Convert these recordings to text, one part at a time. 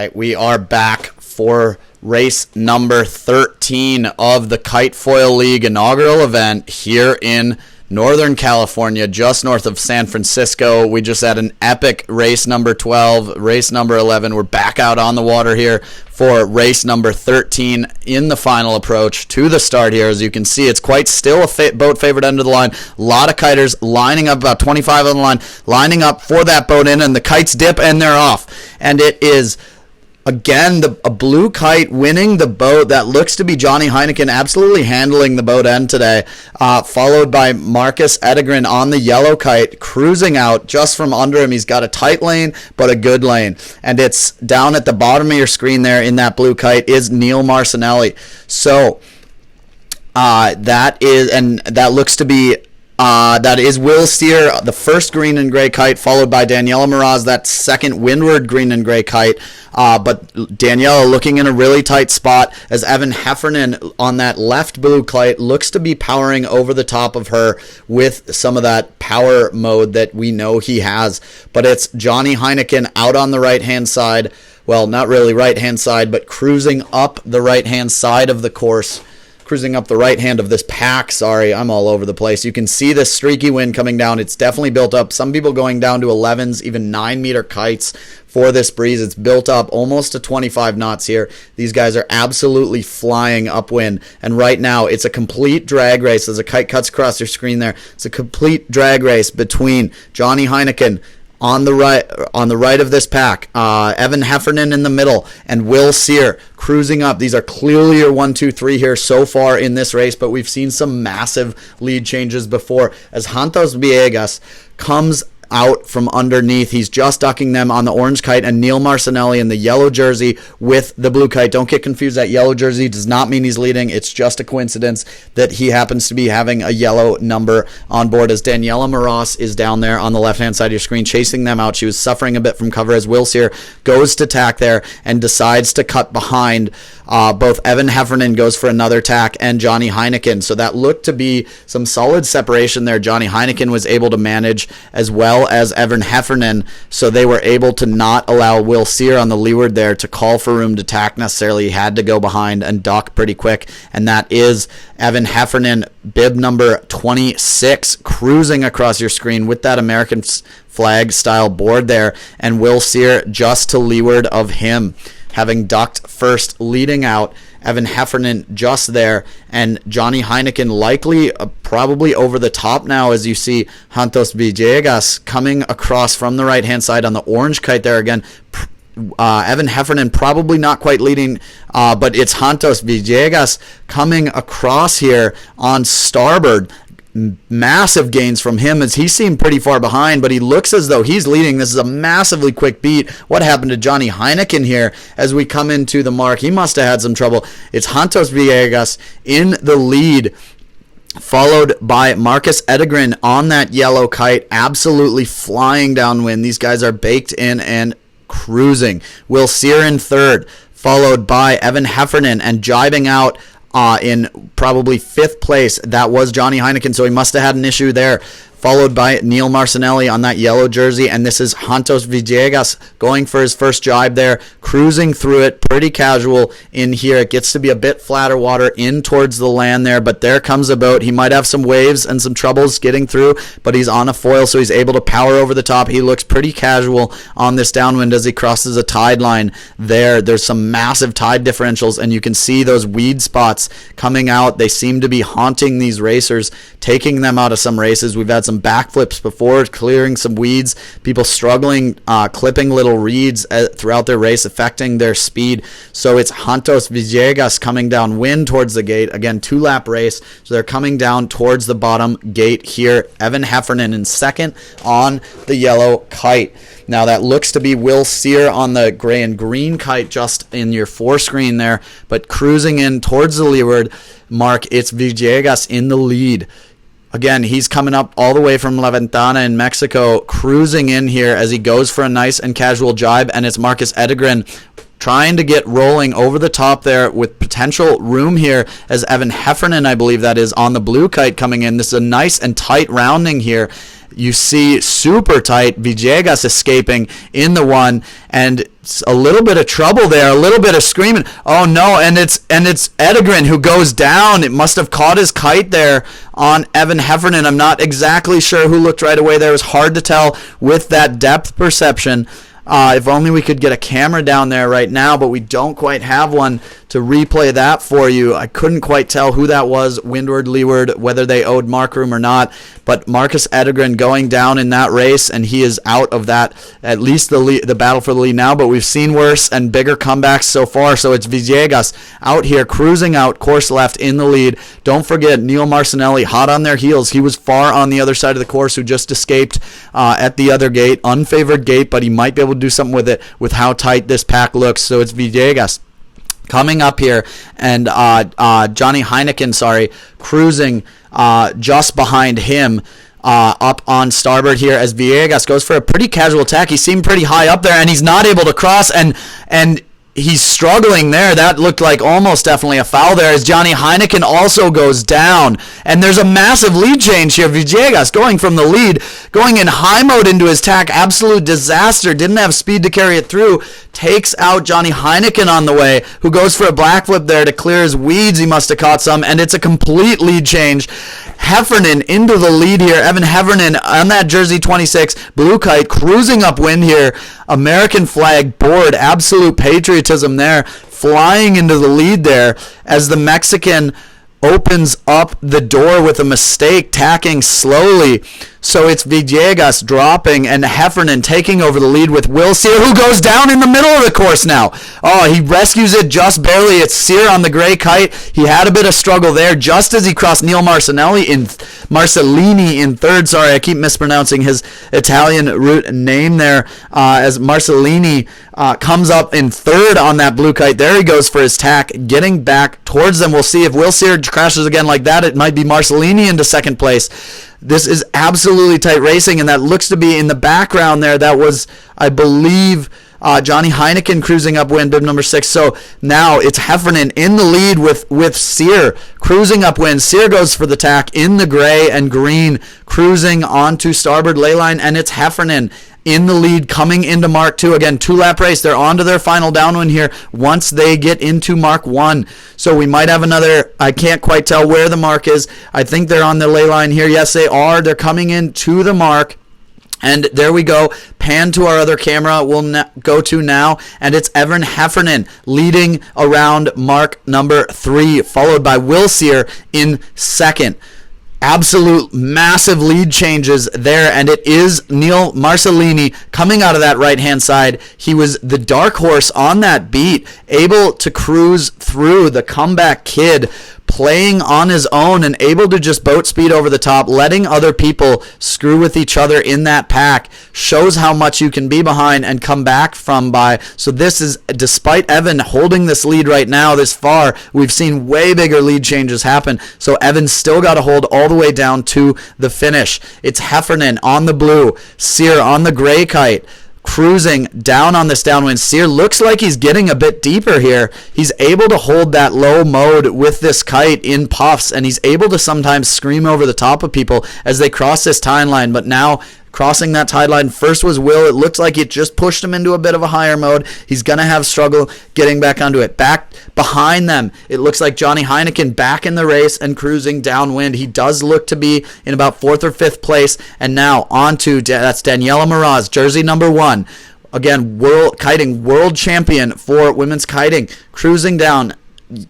right, we are back for race number 13 of the Kite Foil League inaugural event here in Northern California, just north of San Francisco. We just had an epic race number 12, race number 11. We're back out on the water here for race number 13 in the final approach to the start here. As you can see, it's quite still a boat favorite end of the line. A lot of kiters lining up, about 25 on the line, lining up for that boat in, and the kites dip and they're off. And it is again, a blue kite winning the boat. That looks to be Johnny Heineken absolutely handling the boat end today, followed by Marcus Edegren on the yellow kite, cruising out just from under him. He's got a tight lane, but a good lane. And it's down at the bottom of your screen there in that blue kite is Neil Marcinelli. So that looks to be that is Will Steer, the first green and gray kite, followed by Daniela Miraz, that second windward green and gray kite. But Daniela looking in a really tight spot as Evan Heffernan on that left blue kite looks to be powering over the top of her with some of that power mode that we know he has. But it's Johnny Heineken out on the right-hand side. Well, not really right-hand side, but cruising up the right-hand side of the course. Cruising up the right hand of this pack. Sorry, I'm all over the place. You can see this streaky wind coming down. It's definitely built up. Some people going down to 11s, even 9-meter kites for this breeze. It's built up almost to 25 knots here. These guys are absolutely flying upwind. And right now, it's a complete drag race. As a kite cuts across your screen there, it's a complete drag race between Johnny Heineken on the right of this pack, Evan Heffernan in the middle, and Will Sear cruising up. These are clearly your 1, 2, 3 here so far in this race, but we've seen some massive lead changes before as Santos Villegas comes out from underneath. He's just ducking them on the orange kite, and Neil Marcinelli in the yellow jersey with the blue kite. Don't get confused. That yellow jersey does not mean he's leading. It's just a coincidence that he happens to be having a yellow number on board, as Daniela Miraz is down there on the left-hand side of your screen chasing them out. She was suffering a bit from cover as Will Sear goes to tack there and decides to cut behind. Both Evan Heffernan goes for another tack and Johnny Heineken. So that looked to be some solid separation there. Johnny Heineken was able to manage as well as Evan Heffernan, so they were able to not allow Will Sear on the leeward there to call for room to tack necessarily. He had to go behind and dock pretty quick, and that is Evan Heffernan, bib number 26, cruising across your screen with that American flag style board there, and Will Sear just to leeward of him, having ducked first, leading out. Evan Heffernan just there, and Johnny Heineken likely probably over the top now as you see Santos Villegas coming across from the right-hand side on the orange kite there again. Evan Heffernan probably not quite leading, but it's Santos Villegas coming across here on starboard. Massive gains from him as he seemed pretty far behind, but he looks as though he's leading. This is a massively quick beat. What happened to Johnny Heineken here as we come into the mark? He must have had some trouble. It's Santos Villegas in the lead, followed by Marcus Edegren on that yellow kite, absolutely flying downwind. These guys are baked in and cruising. Will Sear in third, followed by Evan Heffernan, and jibing out in probably 5th place. That was Johnny Heineken, so he must have had an issue there. Followed by Neil Marcinelli on that yellow jersey, and this is Santos Villegas going for his first jibe there, cruising through it, pretty casual in here. It gets to be a bit flatter water in towards the land there, but there comes a boat. He might have some waves and some troubles getting through, but he's on a foil, so he's able to power over the top. He looks pretty casual on this downwind as he crosses a tide line there. There's some massive tide differentials, and you can see those weed spots coming out. They seem to be haunting these racers, taking them out of some races. We've had some backflips before, clearing some weeds, people struggling, clipping little reeds throughout their race, affecting their speed. So it's Santos Villegas coming downwind towards the gate. Again, 2-lap race, so they're coming down towards the bottom gate here. Evan Heffernan in second on the yellow kite. Now that looks to be Will Sear on the gray and green kite just in your forescreen there, but cruising in towards the leeward mark, it's Villegas in the lead. Again, he's coming up all the way from La Ventana in Mexico, cruising in here as he goes for a nice and casual jibe, and it's Marcus Edegren trying to get rolling over the top there with potential room here as Evan Heffernan, I believe that is, on the blue kite coming in. This is a nice and tight rounding here. You see super tight Villegas escaping in the one, and a little bit of trouble there, a little bit of screaming. Oh no, and it's Edegren who goes down. It must have caught his kite there on Evan Heffernan. I'm not exactly sure who looked right away there. It was hard to tell with that depth perception. If only we could get a camera down there right now, but we don't quite have one to replay that for you. I couldn't quite tell who that was, windward, leeward, whether they owed mark room or not. But Marcus Edegren going down in that race, and he is out of that, at least the battle for the lead now. But we've seen worse and bigger comebacks so far. So it's Villegas out here cruising out, course left in the lead. Don't forget Neil Marcinelli hot on their heels. He was far on the other side of the course, who just escaped at the other gate, unfavored gate, but he might be able to do something with it with how tight this pack looks. So it's Villegas coming up here, and Johnny Heineken, cruising just behind him up on starboard here as Villegas goes for a pretty casual attack. He seemed pretty high up there, and he's not able to cross, and he's struggling there. That looked like almost definitely a foul there as Johnny Heineken also goes down. And there's a massive lead change here. Villegas going from the lead, going in high mode into his tack. Absolute disaster. Didn't have speed to carry it through. Takes out Johnny Heineken on the way, who goes for a black flip there to clear his weeds. He must have caught some, and it's a complete lead change. Heffernan into the lead here. Evan Heffernan on that jersey 26 blue kite cruising upwind here. American flag board. Absolute patriotism there. Flying into the lead there as the Mexican opens up the door with a mistake, tacking slowly. So it's Villegas dropping and Heffernan taking over the lead with Will Sear, who goes down in the middle of the course now. Oh, he rescues it just barely. It's Sear on the gray kite. He had a bit of struggle there just as he crossed Neil Marcellini in third. Sorry, I keep mispronouncing his Italian root name there as Marcellini comes up in third on that blue kite. There he goes for his tack, getting back towards them. We'll see if Will Sear crashes again like that. It might be Marcellini into second place. This is absolutely tight racing, and that looks to be in the background there. That was, I believe, Johnny Heineken cruising upwind, bib number 6. So now it's Heffernan in the lead with Sear cruising upwind. Sear goes for the tack in the gray and green, cruising onto starboard ley line, and it's Heffernan in the lead coming into Mark 2. Again, 2-lap race. They're on to their final downwind here once they get into Mark 1. So we might have another, I can't quite tell where the mark is. I think they're on the ley line here. Yes, they are. They're coming in to the mark. And there we go. Pan to our other camera we'll go to now. And it's Evan Heffernan leading around mark number 3, followed by Will Sear in second. Absolute massive lead changes there, and it is Neil Marcellini coming out of that right-hand side. He was the dark horse on that beat, able to cruise through, the comeback kid, playing on his own and able to just boat speed over the top, letting other people screw with each other in that pack. Shows how much you can be behind and come back from by. So this is, despite Evan holding this lead right now this far, we've seen way bigger lead changes happen. So Evan's still got to hold all the way down to the finish. It's Heffernan on the blue, Sear on the gray kite, cruising down on this downwind. Sear looks like he's getting a bit deeper here. He's able to hold that low mode with this kite in puffs, and he's able to sometimes scream over the top of people as they cross this tide line. But now crossing that tide line first was Will. It looks like it just pushed him into a bit of a higher mode. He's going to have struggle getting back onto it. Back behind them, it looks like Johnny Heineken back in the race and cruising downwind. He does look to be in about 4th or 5th place. And now on to, that's Daniela Meraz, jersey number 1. Again, kiting world champion for women's kiting, cruising down,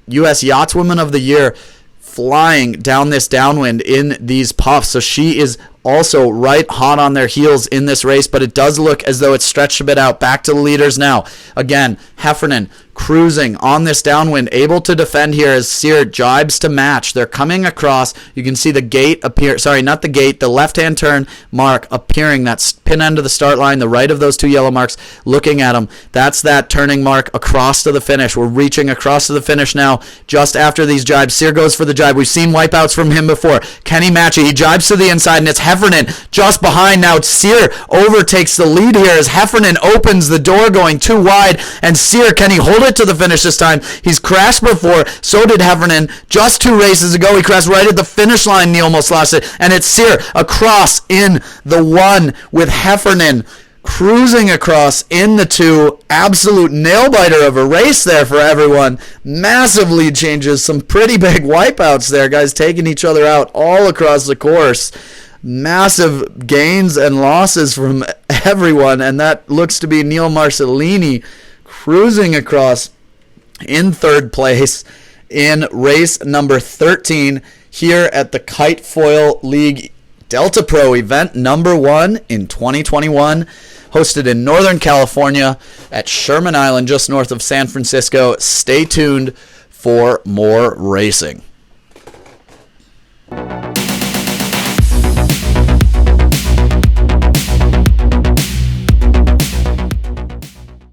U.S. Yachtswoman of the Year, flying down this downwind in these puffs. So she is also right hot on their heels in this race, but it does look as though it's stretched a bit out. Back to the leaders now. Again, Heffernan cruising on this downwind, able to defend here as Sear jibes to match. They're coming across. You can see the gate appear, sorry, not the gate, the left-hand turn mark appearing. That's pin end of the start line, the right of those 2 yellow marks, looking at them. That's that turning mark across to the finish. We're reaching across to the finish now just after these jibes. Sear goes for the jibe. We've seen wipeouts from him before. Kenny Matchy, he jibes to the inside, and it's Heffernan just behind. Now Sear overtakes the lead here as Heffernan opens the door going too wide, and Sear, can he hold drilled it to the finish this time. He's crashed before. So did Heffernan. Just 2 races ago, he crashed right at the finish line. He almost lost it. And it's Cyr across in the 1 with Heffernan cruising across in the 2. Absolute nail-biter of a race there for everyone. Massive lead changes. Some pretty big wipeouts there, guys, taking each other out all across the course. Massive gains and losses from everyone, and that looks to be Neil Marcellini cruising across in 3rd place in race number 13 here at the Kite Foil League Delta Pro event number 1 in 2021, hosted in Northern California at Sherman Island, just north of San Francisco. Stay tuned for more racing.